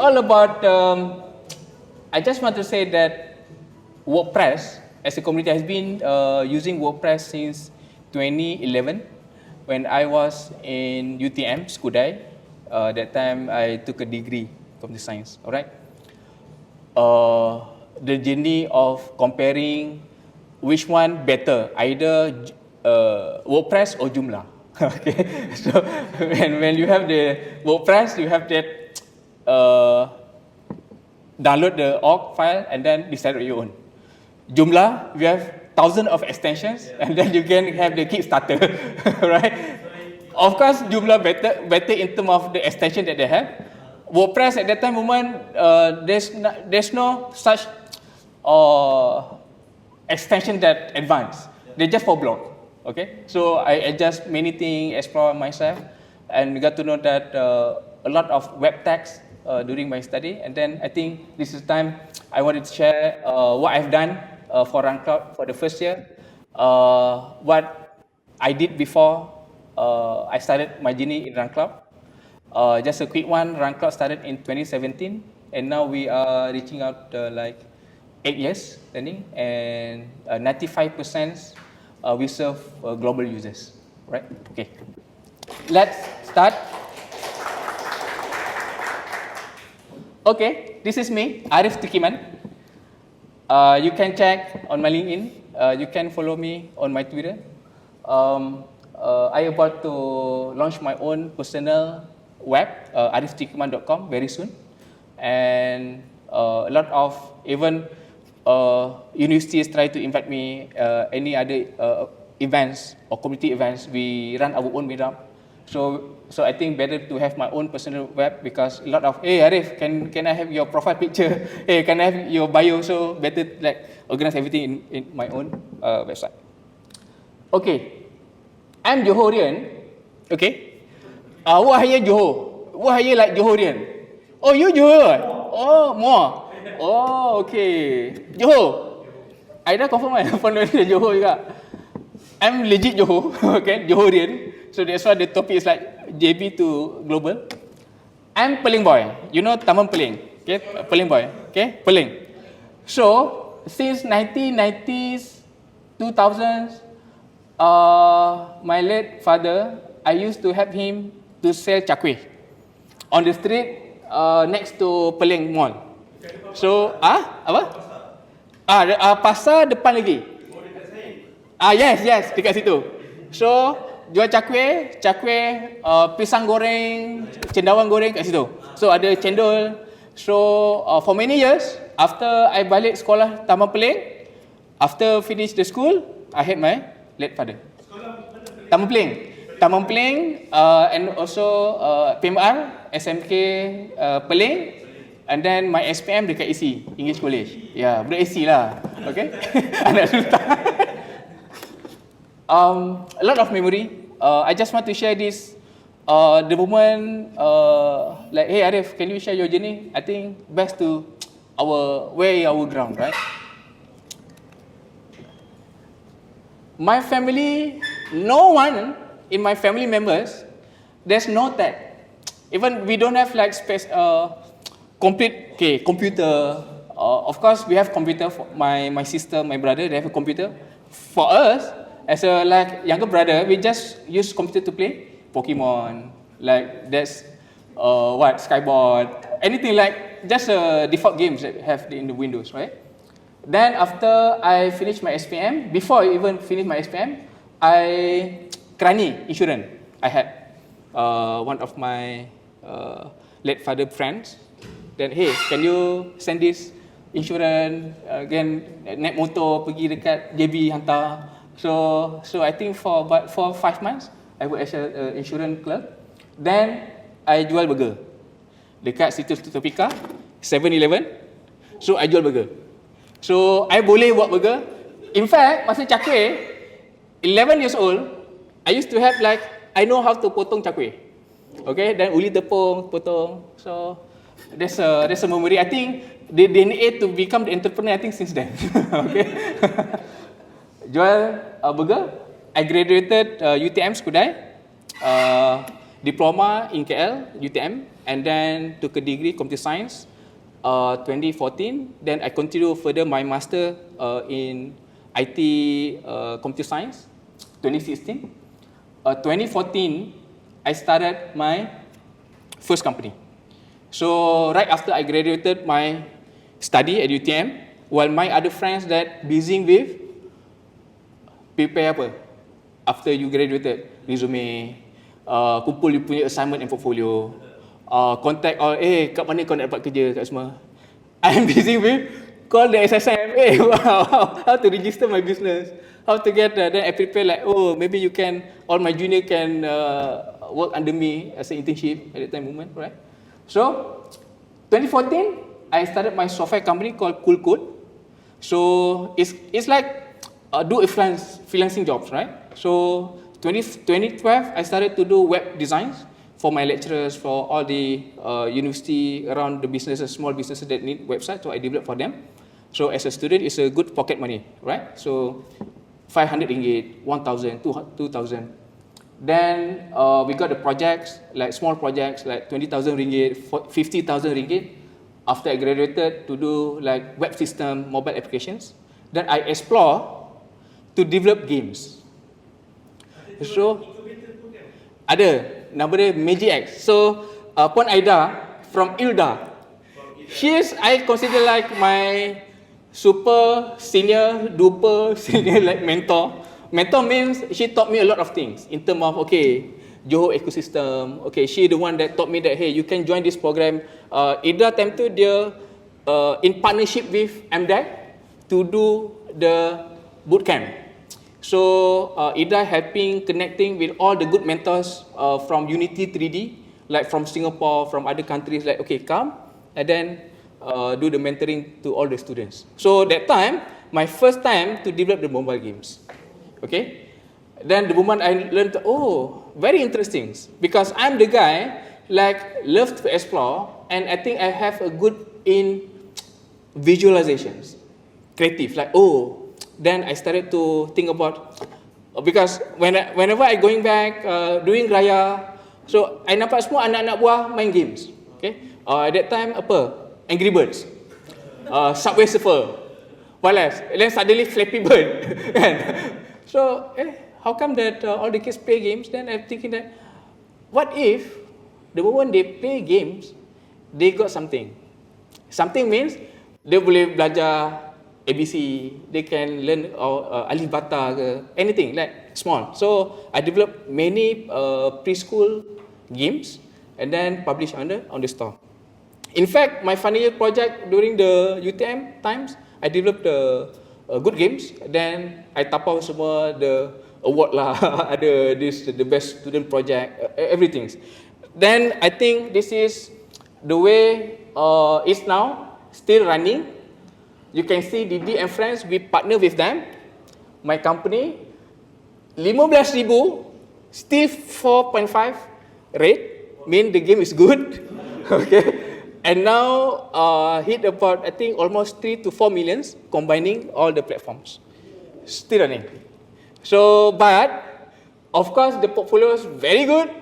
all about, I just want to say that WordPress as a community has been using WordPress since 2011 when I was in UTM, Skudai. That time I took a degree, computer science, all right? The journey of comparing which one better, either WordPress or Joomla. Okay, so when you have the WordPress, you have that download the org file and then decide on your own. Joomla, you have thousands of extensions and then you can have the Kickstarter, right? Of course, Joomla better in terms of the extension that they have. WordPress at that time moment, there's no such extension that advanced. They're just for blog. Okay, so I adjust many things, explore myself, and got to know that a lot of web tags during my study. And then I think this is time I wanted to share what I've done for RunCloud for the first year, what I did before I started my journey in RunCloud. Just a quick one, RunCloud started in 2017, and now we are reaching out like 8 years running, and 95% we serve global users, right? Okay, let's start. Okay, this is me, Arif Tikiman. You can check on my LinkedIn. You can follow me on my Twitter. I about to launch my own personal web, ariftikiman.com, very soon. And a lot of even universities try to invite me any other events or community events. We run our own meetup. So I think better to have my own personal web, because a lot of, hey Arif, can I have your profile picture? Hey, can I have your bio? So better like organize everything in my own website. Okay, I'm Johorian. Okay, what are you Johor? What are you like Johorian? Oh, you Johor? Oh, more. Oh, okay. Johor. I dah confirm kan from Johor juga. I'm legit Johor, okay, Johorian. So that's why the topic is like JB to global. I'm Peling boy. You know Taman Peling, okay? Peling boy, okay? Peling. So since 1990s, 2000s, my late father, I used to help him to sell chakwe on the street next to Peling Mall. So, apa? Pasar depan lagi. Yes, dekat situ. So, jual cakwe, pisang goreng, cendawan goreng kat situ. So, ada cendol. So, for many years, after I balik sekolah Taman Peling, after finish the school, I had my late father. Taman Peling, and also PMR, SMK Peling, and then my SPM dekat AC, English College. Ya, budak AC lah. Okay? Anak sultan. A lot of memory. I just want to share this. The moment, like, hey Arif, can you share your journey? I think best to our ground, right? My family, no one in my family members, there's no tech. Even we don't have like space, complete computer. Of course, we have computer for my sister, my brother. They have a computer. For us, as a like younger brother, we just use computer to play Pokemon. Like that's Skyboard, anything like just default games that have in the Windows, right? Then after I finished my SPM, before I even finished my SPM, I Krani insurance. I had one of my late father friends. Then hey, can you send this insurance again? Naik motor pergi dekat JB hantar. So I think for about 4-5 months, I work as an insurance clerk. Then I jual burger dekat situ Topika, 7-Eleven. So I jual burger. So I boleh buat burger. In fact, masa cakwe, 11 years old, I used to have like, I know how to potong cakwe. Okay, then uli tepung, potong. So there's a memory. I think the DNA to become the entrepreneur, I think since then. Okay. Jual burger. I graduated UTM Skudai. diploma in KL, UTM, and then took a degree computer science, 2014. Then I continue further my master in IT computer science, 2016. 2014, I started my first company. So right after I graduated my study at UTM, while my other friends that busy with prepare apa? After you graduated, resume, kumpul you punya assignment and portfolio, contact all, kat mana kau nak dapat kerja kat semua. I'm busy with call the SSM, how to register my business, how to get then I prepare like, maybe you can, all my junior can work under me as an internship at that time moment, right? So, 2014, I started my software company called Cool Code. So, it's like do a freelancing jobs, right? So, 2012, I started to do web designs for my lecturers, for all the university around the businesses, small businesses that need websites, so I developed for them. So as a student, it's a good pocket money, right? So 500 ringgit, 1,000, 2,000. Then we got the projects, like small projects, like 20,000 ringgit, 50,000 ringgit. After I graduated to do like web system, mobile applications. Then I explore to develop games. So ada, nama dia Magic X. So Puan Aida from Ilda, I consider like my super senior, duper senior like mentor. Mentor means she taught me a lot of things in terms of Johor ecosystem. She the one that taught me that hey, you can join this program. Ilda time tu dia in partnership with MDEC to do the bootcamp. So Ida helping connecting with all the good mentors from Unity 3D, like from Singapore, from other countries, like come and then do the mentoring to all the students. So that time, my first time to develop the mobile games. Then the moment I learned, very interesting, because I'm the guy like love to explore, and I think I have a good in visualizations, creative, like then I started to think about, because whenever I going back doing raya, so I nampak semua anak-anak buah main games. At that time Angry Birds, Subway Surfer, what else? And then suddenly Flappy Bird. So how come that all the kids play games? Then I'm thinking that, what if the moment they play games, they got something. Something means they boleh belajar ABC, they can learn alif bata ke, anything like small. So I developed many preschool games and then publish on the store. In fact, my final year project during the UTM times, I developed good games. Then I tapau semua the award lah, ada the best student project, everything. Then I think this is the way it's now still running. You can see Didi and friends, we partner with them. My company, 15,000, still 4.5 rate, mean the game is good. And now hit about, I think, almost 3 to 4 millions, combining all the platforms. Still running. So, but, of course, the portfolio is very good.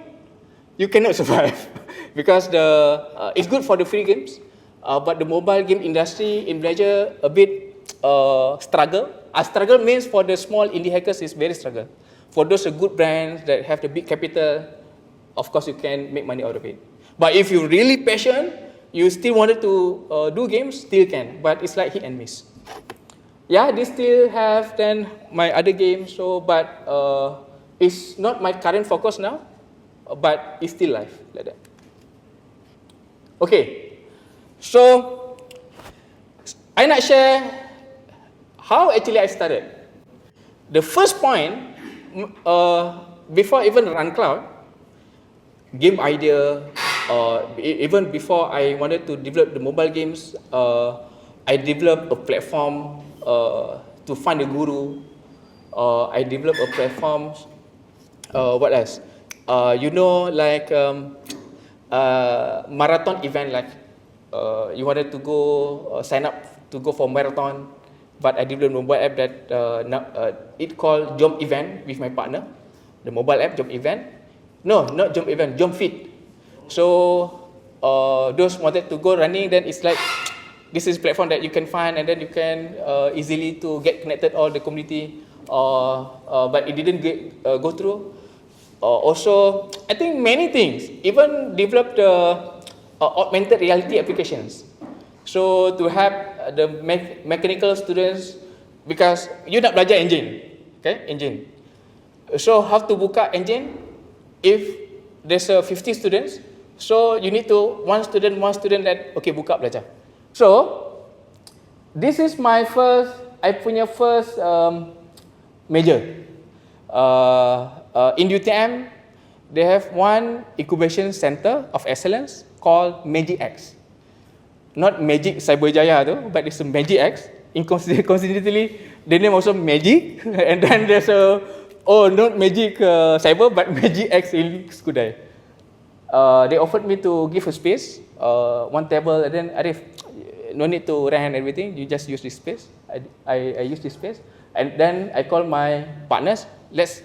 You cannot survive. Because it's good for the free games. But the mobile game industry in Malaysia a bit struggle. Struggle means for the small indie hackers is very struggle. For those good brands that have the big capital, of course you can make money out of it. But if you're really passionate, you still wanted to do games, still can. But it's like hit and miss. Yeah, they still have then my other games. So, but it's not my current focus now. But it's still live like that. So, I nak share how actually I started. The first point, before even RunCloud, game idea, even before I wanted to develop the mobile games, I developed a platform to find a guru. I developed a platform, what else? Like marathon event, like you wanted to go sign up to go for marathon, but I developed a mobile app that it called Jom Event with my partner, the mobile app Jom Event. No, not jump event, jump feed. So those wanted to go running, then it's like this is platform that you can find, and then you can easily to get connected all the community. But it didn't go through. Also, I think many things, even developed augmented reality applications. So to have the mechanical students, because you nak belajar engine, okay, engine. So how to buka engine if there's 50 students, so you need to one student that okay buka belajar. So this is my first, I punya first major. In UTM, they have one incubation center of excellence called Magic X. Not Magic Cyberjaya though, but it's a Magic X. Coincidentally, the name also Magic, and then there's not Magic Cyber, but Magic X in Skudai. They offered me to give a space, one table, and then Arif, no need to rent everything, you just use this space. I use this space, and then I call my partners, let's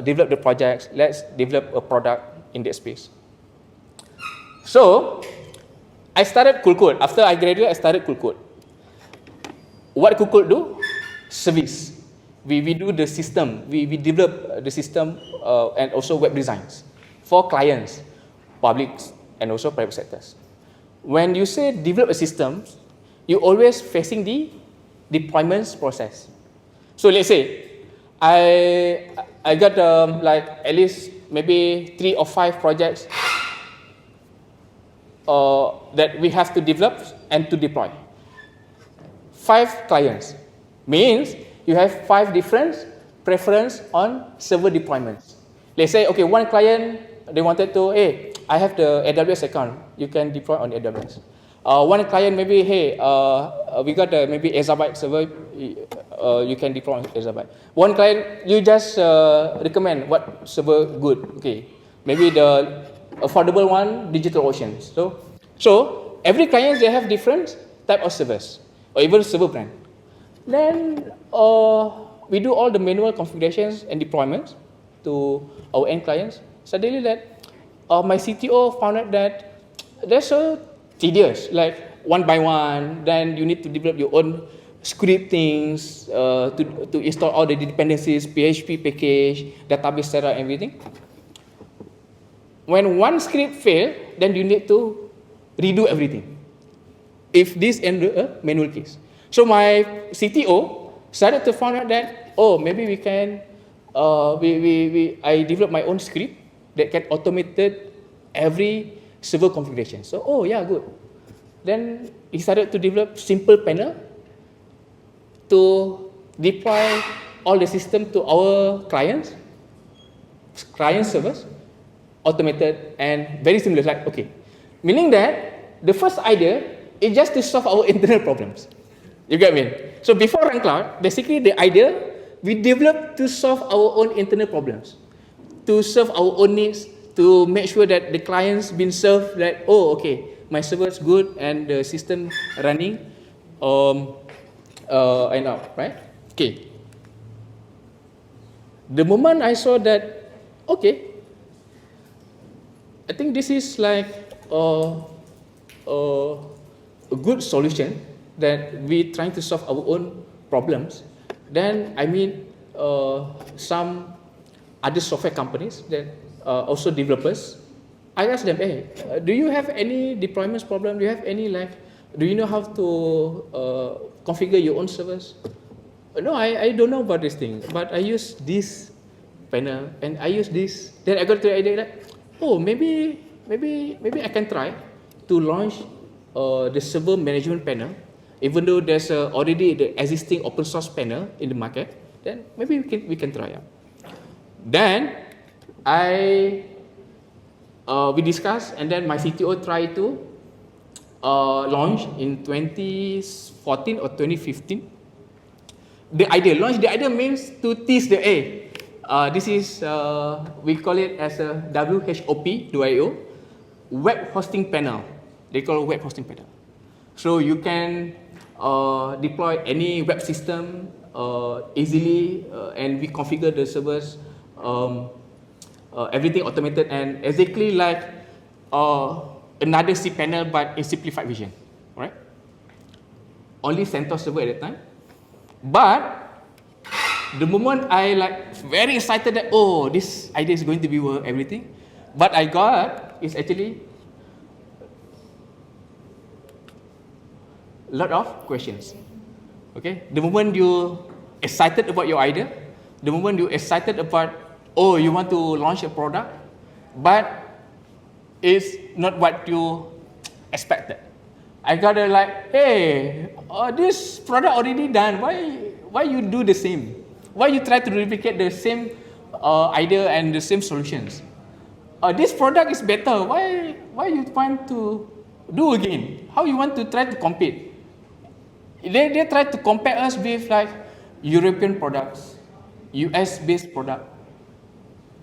develop the projects, let's develop a product in that space. So, I started Cool. After I graduated, I started Cool. What Cool do? Service. We do the system, we develop the system and also web designs for clients, public and also private sectors. When you say develop a system, you always facing the deployments process. So let's say, I got like at least maybe 3 or 5 projects that we have to develop and to deploy. 5 clients means you have 5 different preference on server deployments. Let's say, okay, one client, they wanted to, hey, I have the AWS account, you can deploy on AWS. One client maybe, hey, we got maybe exabyte server, you can deploy on exabyte. One client, you just recommend what server good, okay. Maybe the affordable one, DigitalOcean. So every client, they have different type of servers, or even server brand. Then we do all the manual configurations and deployments to our end clients. Suddenly that my CTO found out that there's so tedious, like one by one, then you need to develop your own scriptings to install all the dependencies, PHP package, database setup, everything. When one script fails, then you need to redo everything. If this in a manual case. So my CTO started to find out that, oh, maybe we can, I developed my own script that can automated every server configuration. So, oh yeah, good. Then he started to develop simple panel to deploy all the system to our client servers, automated and very similar, like, okay. Meaning that the first idea is just to solve our internal problems. You get me? So before RunCloud, basically the idea, we developed to solve our own internal problems, to serve our own needs, to make sure that the clients been served that, oh, okay, my server is good and the system running, and out, right? Okay. The moment I saw that, okay, I think this is like a good solution that we trying to solve our own problems. Then I meet some other software companies that also developers. I asked them, hey, do you have any deployments problem? Do you have any do you know how to configure your own servers? No, I don't know about this thing, but I use this panel and I use this. Then I got the idea that, oh, maybe I can try to launch the server management panel, even though there's already the existing open source panel in the market. Then maybe we can try out. Then we discussed, and then my CTO tried to launch in 2014 or 2015. The idea means to tease the this is we call it as a WHOP.io, web hosting panel. They call it web hosting panel. So you can deploy any web system easily, and we configure the servers everything automated and exactly like another cPanel but a simplified version, right? Only CentOS server at that time. But the moment I like very excited that this idea is going to be worth everything, what I got is actually a lot of questions. Okay, the moment you excited about your idea, the moment you excited about you want to launch a product, but it's not what you expected. I gotta like, hey, this product already done. Why you do the same? Why you try to replicate the same idea and the same solutions? This product is better. Why you want to do again? How you want to try to compete? They try to compare us with like European products, US-based product.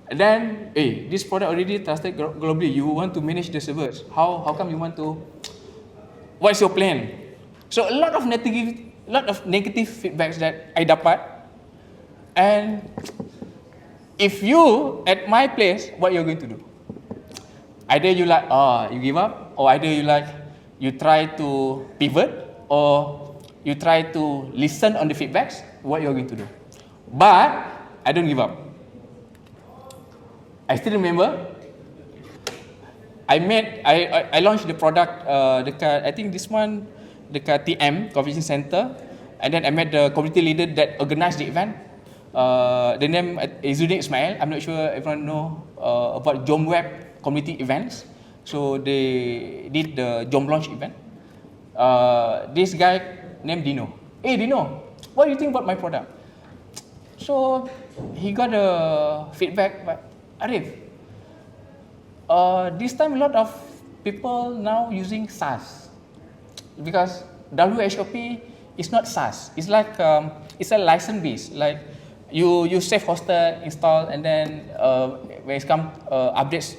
And then, this product already trusted globally. You want to manage the servers. How come you want to? What's your plan? So a lot of negative feedbacks that I dapat. And if you at my place, what you're going to do? Either you like, you give up, or either you try to pivot, or you try to listen on the feedbacks, what you're going to do. But I don't give up. I still remember, I launched the product dekat, I think this one, dekat TM, Convention Center, and then I met the community leader that organized the event. The name is Ismail. I'm not sure everyone know about Jom Web community events. So they did the Jom launch event. This guy named Dino. Hey Dino, what do you think about my product? So he got a feedback, but Arif, this time a lot of people now using SaaS because WHOP is not SaaS. It's like it's a license based. Like you self-hosted, install, and then when it comes updates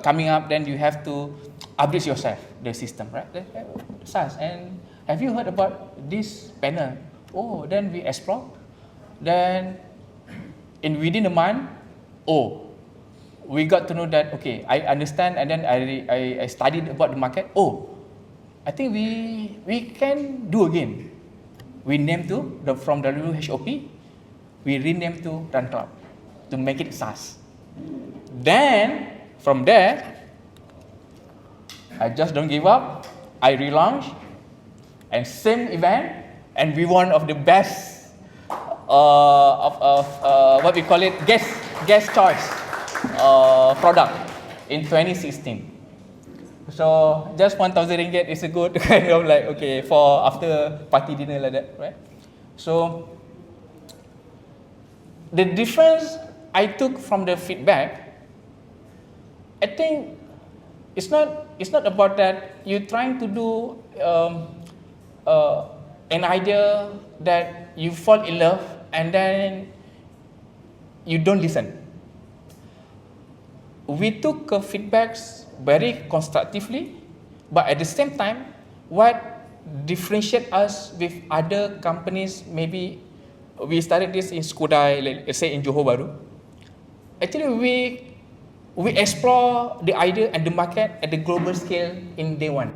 coming up, then you have to update yourself the system, right? SaaS. And have you heard about this panel? Then we explore. Then within a month, we got to know that, okay, I understand, and then I studied about the market. I think we can do again. We named from WHOP, we renamed to RunCloud to make it SaaS. Then from there, I just don't give up. I relaunch, and same event, and we won of the best what we call it guest choice product in 2016. So just 1,000 ringgit is a good kind of like, okay, for after party dinner like that, right? So the difference I took from the feedback, I think it's not about that you're trying to do an idea that you fall in love and then you don't listen. We took feedbacks very constructively, but at the same time, what differentiates us with other companies, maybe we started this in Skudai, let's say in Johor Bahru. Actually, we explore the idea and the market at the global scale in day one.